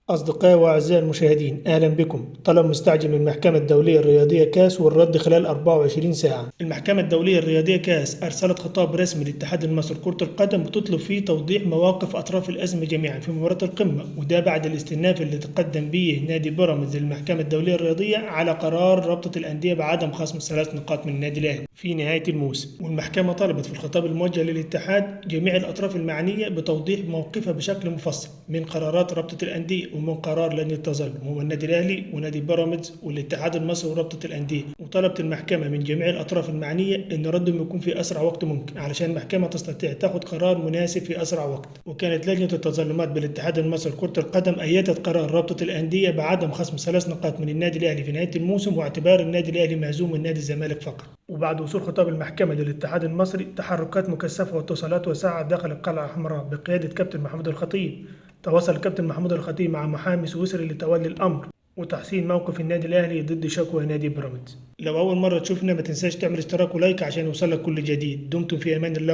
أصدقائي وأعزائي المشاهدين، أهلا بكم. طلب مستعجل من المحكمة الدولية الرياضية كاس والرد خلال 24 ساعة. المحكمة الدولية الرياضية كاس أرسلت خطاب رسمي للاتحاد المصري لكرة القدم بتطلب فيه توضيح مواقف أطراف الأزمة جميعا في مباراة القمة، وده بعد الاستئناف اللي تقدم به نادي بيراميدز للمحكمة الدولية الرياضية على قرار رابطة الأندية بعدم خصم 3 نقاط من النادي الأهلي في نهاية الموسم. والمحكمة طلبت في الخطاب الموجه للاتحاد جميع الأطراف المعنية بتوضيح موقفها بشكل مفصل من قرارات رابطة الأندية ومن قرار لجنة التظلم هو النادي الأهلي ونادي بيراميدز والاتحاد المصري ورابطة الأندية. وطلبت المحكمة من جميع الأطراف المعنية إن ردهم يكون في أسرع وقت ممكن علشان المحكمة تستطيع تاخد قرار مناسب في أسرع وقت. وكانت لجنة التظلمات بالاتحاد المصري لكرة القدم أيدت قرار رابطة الأندية بعدم خصم 3 نقاط من النادي الأهلي في نهاية الموسم واعتبار النادي الأهلي مهزوم من نادي الزمالك فقط. وبعد وصول خطاب المحكمة للاتحاد المصري، تحركات مكثفة واتصالات واسعة داخل القلعة الحمراء بقيادة كابتن محمود الخطيب. تواصل الكابتن محمود الخطيب مع محامي سويسري لتولي الأمر وتحسين موقف النادي الأهلي ضد شكوى نادي بيراميدز. لو أول مرة تشوفنا ما تنساش تعمل اشتراك ولايك عشان يوصلك كل جديد. دمتم في أمان الله.